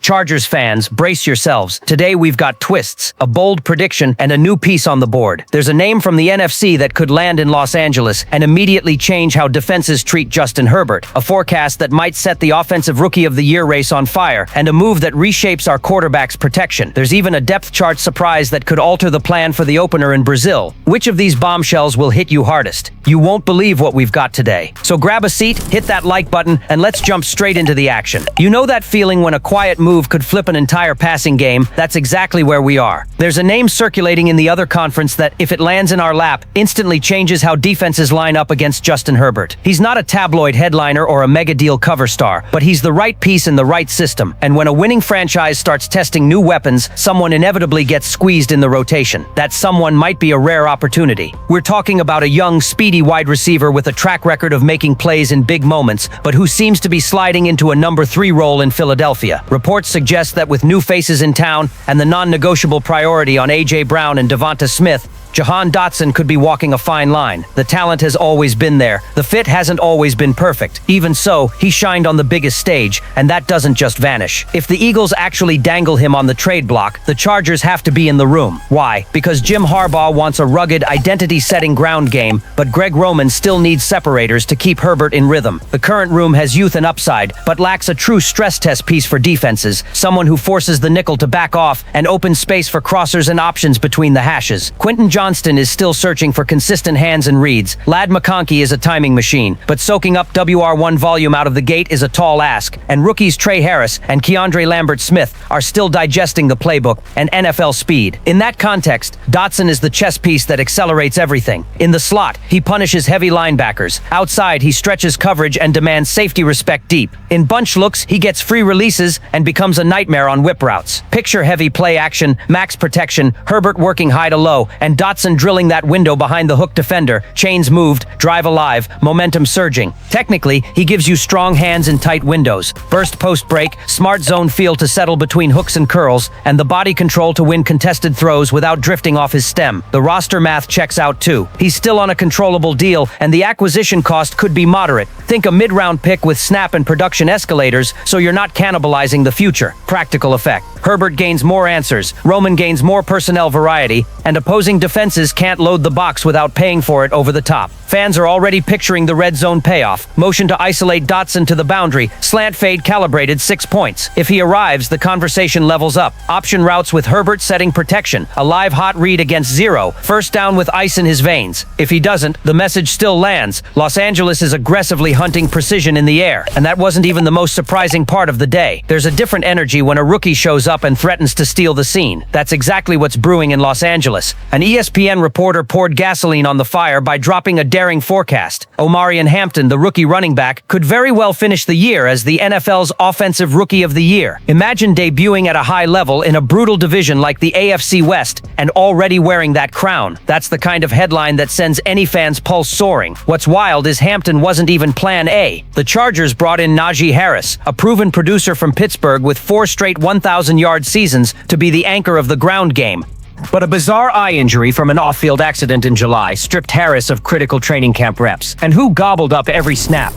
Chargers fans, brace yourselves. Today we've got twists, a bold prediction, and a new piece on the board. There's a name from the NFC that could land in Los Angeles and immediately change how defenses treat Justin Herbert, a forecast that might set the Offensive Rookie of the Year race on fire, and a move that reshapes our quarterback's protection. There's even a depth chart surprise that could alter the plan for the opener in Brazil. Which of these bombshells will hit you hardest? You won't believe what we've got today. So grab a seat, hit that like button, and let's jump straight into the action. You know that feeling when a quiet move could flip an entire passing game? That's exactly where we are. There's a name circulating in the other conference that, if it lands in our lap, instantly changes how defenses line up against Justin Herbert. He's not a tabloid headliner or a mega-deal cover star, but he's the right piece in the right system. And when a winning franchise starts testing new weapons, someone inevitably gets squeezed in the rotation. That someone might be a rare opportunity. We're talking about a young, speedy wide receiver with a track record of making plays in big moments, but who seems to be sliding into a number 3 role in Philadelphia. Reports suggest that with new faces in town and the non-negotiable priority on A.J. Brown and Devonta Smith, Jahan Dotson could be walking a fine line. The talent has always been there. The fit hasn't always been perfect. Even so, he shined on the biggest stage, and that doesn't just vanish. If the Eagles actually dangle him on the trade block, the Chargers have to be in the room. Why? Because Jim Harbaugh wants a rugged, identity-setting ground game, but Greg Roman still needs separators to keep Herbert in rhythm. The current room has youth and upside, but lacks a true stress test piece for defenses, someone who forces the nickel to back off and opens space for crossers and options between the hashes. Quentin Johnston is still searching for consistent hands and reads. Ladd McConkey is a timing machine, but soaking up WR1 volume out of the gate is a tall ask, and rookies Trey Harris and Keandre Lambert-Smith are still digesting the playbook and NFL speed. In that context, Dotson is the chess piece that accelerates everything. In the slot, he punishes heavy linebackers. Outside, he stretches coverage and demands safety respect deep. In bunch looks, he gets free releases and becomes a nightmare on whip routes. Picture heavy play action, max protection, Herbert working high to low, and Dotson drilling that window behind the hook defender, chains moved, drive alive, momentum surging. Technically, he gives you strong hands in tight windows, burst post break, smart zone feel to settle between hooks and curls, and the body control to win contested throws without drifting off his stem. The roster math checks out too. He's still on a controllable deal, and the acquisition cost could be moderate. Think a mid-round pick with snap and production escalators, so you're not cannibalizing the future. Practical effect. Herbert gains more answers, Roman gains more personnel variety, and opposing defenses can't load the box without paying for it over the top. Fans are already picturing the red zone payoff. Motion to isolate Dotson to the boundary, slant fade calibrated 6 points. If he arrives, the conversation levels up. Option routes with Herbert setting protection, a live hot read against 0, first down with ice in his veins. If he doesn't, the message still lands. Los Angeles is aggressively hunting precision in the air, and that wasn't even the most surprising part of the day. There's a different energy when a rookie shows up and threatens to steal the scene. That's exactly what's brewing in Los Angeles. An ESPN reporter poured gasoline on the fire by dropping a daring forecast. Omarion Hampton, the rookie running back, could very well finish the year as the NFL's Offensive Rookie of the Year. Imagine debuting at a high level in a brutal division like the AFC West and already wearing that crown. That's the kind of headline that sends any fan's pulse soaring. What's wild is Hampton wasn't even plan A. The Chargers brought in Najee Harris, a proven producer from Pittsburgh with 4 straight 1,000-yard seasons, to be the anchor of the ground game. But a bizarre eye injury from an off-field accident in July stripped Harris of critical training camp reps. And who gobbled up every snap?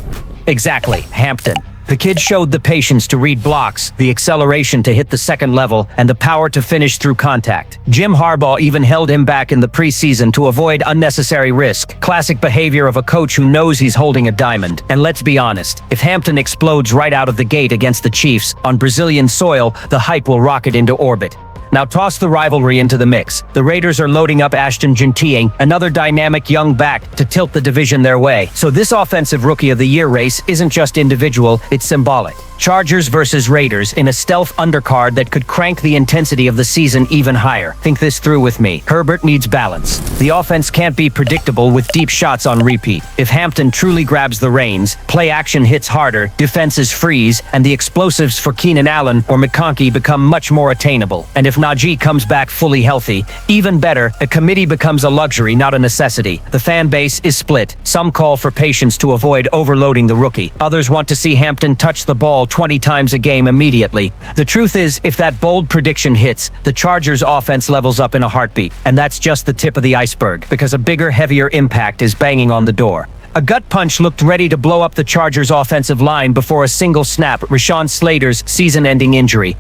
Exactly, Hampton. The kid showed the patience to read blocks, the acceleration to hit the second level, and the power to finish through contact. Jim Harbaugh even held him back in the preseason to avoid unnecessary risk. Classic behavior of a coach who knows he's holding a diamond. And let's be honest, if Hampton explodes right out of the gate against the Chiefs on Brazilian soil, the hype will rocket into orbit. Now toss the rivalry into the mix. The Raiders are loading up Ashton Genting, another dynamic young back, to tilt the division their way. So this Offensive Rookie of the Year race isn't just individual, it's symbolic. Chargers versus Raiders in a stealth undercard that could crank the intensity of the season even higher. Think this through with me. Herbert needs balance. The offense can't be predictable with deep shots on repeat. If Hampton truly grabs the reins, play action hits harder, defenses freeze, and the explosives for Keenan Allen or McConkey become much more attainable. And if Najee comes back fully healthy, even better, a committee becomes a luxury, not a necessity. The fan base is split. Some call for patience to avoid overloading the rookie. Others want to see Hampton touch the ball 20 times a game immediately. The truth is, if that bold prediction hits, the Chargers' offense levels up in a heartbeat. And that's just the tip of the iceberg, because a bigger, heavier impact is banging on the door. A gut punch looked ready to blow up the Chargers' offensive line before a single snap, Rashawn Slater's season-ending injury.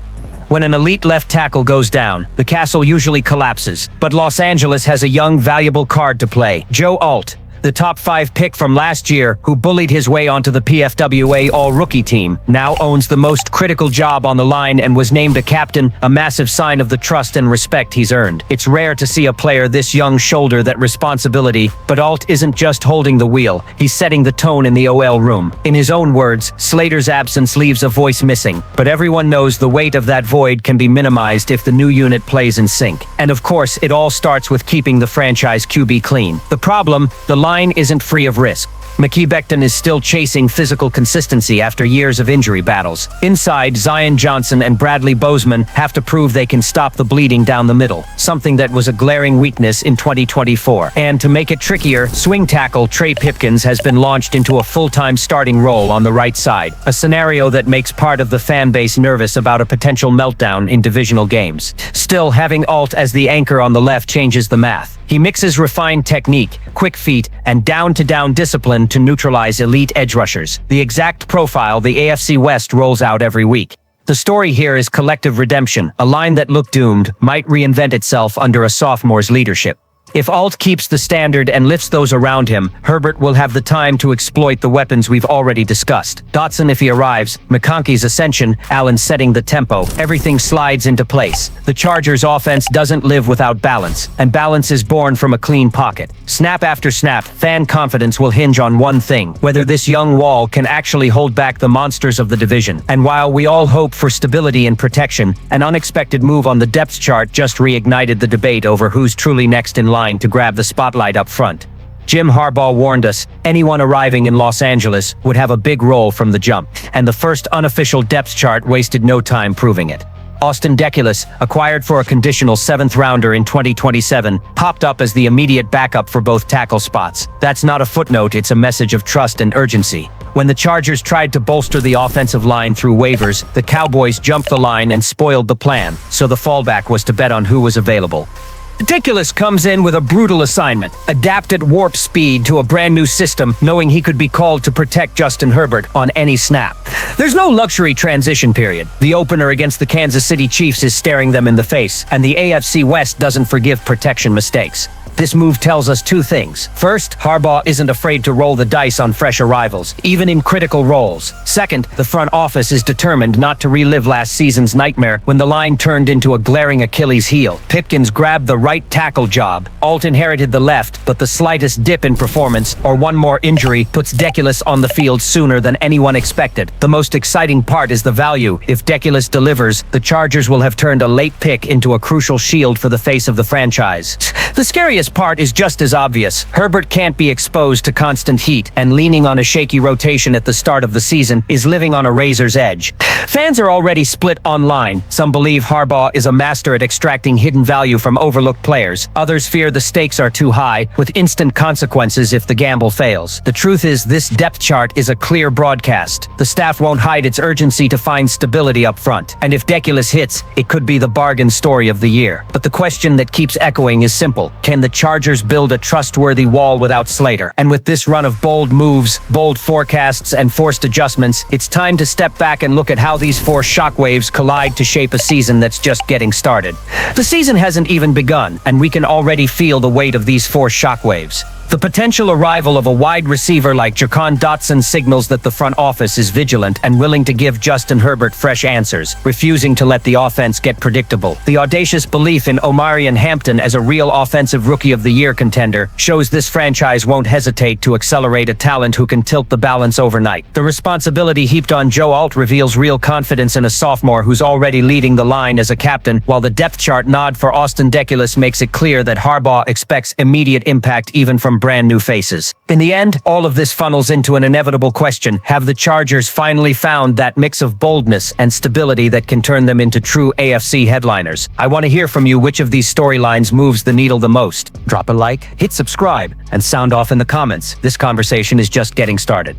When an elite left tackle goes down, the castle usually collapses. But Los Angeles has a young, valuable card to play. Joe Alt, the top 5 pick from last year, who bullied his way onto the PFWA All-Rookie team, now owns the most critical job on the line and was named a captain, a massive sign of the trust and respect he's earned. It's rare to see a player this young shoulder that responsibility, but Alt isn't just holding the wheel, he's setting the tone in the OL room. In his own words, Slater's absence leaves a voice missing, but everyone knows the weight of that void can be minimized if the new unit plays in sync. And of course, it all starts with keeping the franchise QB clean. The problem, the line isn't free of risk. Mekhi Becton is still chasing physical consistency after years of injury battles. Inside, Zion Johnson and Bradley Bozeman have to prove they can stop the bleeding down the middle, something that was a glaring weakness in 2024. And to make it trickier, swing tackle Trey Pipkins has been launched into a full-time starting role on the right side, a scenario that makes part of the fan base nervous about a potential meltdown in divisional games. Still, having Alt as the anchor on the left changes the math. He mixes refined technique, quick feet, and down-to-down discipline to neutralize elite edge rushers, the exact profile the AFC West rolls out every week. The story here is collective redemption. A line that looked doomed might reinvent itself under a sophomore's leadership. If Alt keeps the standard and lifts those around him, Herbert will have the time to exploit the weapons we've already discussed. Dotson if he arrives, McConkey's ascension, Allen setting the tempo, everything slides into place. The Chargers' offense doesn't live without balance, and balance is born from a clean pocket. Snap after snap, fan confidence will hinge on one thing: whether this young wall can actually hold back the monsters of the division. And while we all hope for stability and protection, an unexpected move on the depth chart just reignited the debate over who's truly next in line to grab the spotlight up front. Jim Harbaugh warned us, anyone arriving in Los Angeles would have a big role from the jump, and the first unofficial depth chart wasted no time proving it. Austin Deculus, acquired for a conditional 7th rounder in 2027, popped up as the immediate backup for both tackle spots. That's not a footnote, it's a message of trust and urgency. When the Chargers tried to bolster the offensive line through waivers, the Cowboys jumped the line and spoiled the plan, so the fallback was to bet on who was available. Ridiculous comes in with a brutal assignment: adapt at warp speed to a brand new system, knowing he could be called to protect Justin Herbert on any snap. There's no luxury transition period. The opener against the Kansas City Chiefs is staring them in the face, and the AFC West doesn't forgive protection mistakes. This move tells us two things. First, Harbaugh isn't afraid to roll the dice on fresh arrivals, even in critical roles. Second, the front office is determined not to relive last season's nightmare when the line turned into a glaring Achilles heel. Pipkins grabbed the right tackle job. Alt inherited the left, but the slightest dip in performance, or one more injury, puts Deculus on the field sooner than anyone expected. The most exciting part is the value. If Deculus delivers, the Chargers will have turned a late pick into a crucial shield for the face of the franchise. The scariest part is just as obvious. Herbert can't be exposed to constant heat, and leaning on a shaky rotation at the start of the season is living on a razor's edge. Fans are already split online. Some believe Harbaugh is a master at extracting hidden value from overlooked players. Others fear the stakes are too high, with instant consequences if the gamble fails. The truth is, this depth chart is a clear broadcast. The staff won't hide its urgency to find stability up front. And if Deculus hits, it could be the bargain story of the year. But the question that keeps echoing is simple: can the Chargers build a trustworthy wall without Slater? And with this run of bold moves, bold forecasts, and forced adjustments, it's time to step back and look at how these four shockwaves collide to shape a season that's just getting started. The season hasn't even begun, and we can already feel the weight of these four shockwaves. The potential arrival of a wide receiver like Jaquan Dotson signals that the front office is vigilant and willing to give Justin Herbert fresh answers, refusing to let the offense get predictable. The audacious belief in Omarion Hampton as a real offensive Rookie of the Year contender shows this franchise won't hesitate to accelerate a talent who can tilt the balance overnight. The responsibility heaped on Joe Alt reveals real confidence in a sophomore who's already leading the line as a captain, while the depth chart nod for Austin Deculus makes it clear that Harbaugh expects immediate impact even from brand new faces. In the end, all of this funnels into an inevitable question: have the Chargers finally found that mix of boldness and stability that can turn them into true AFC headliners? I want to hear from you which of these storylines moves the needle the most. Drop a like, hit subscribe, and sound off in the comments. This conversation is just getting started.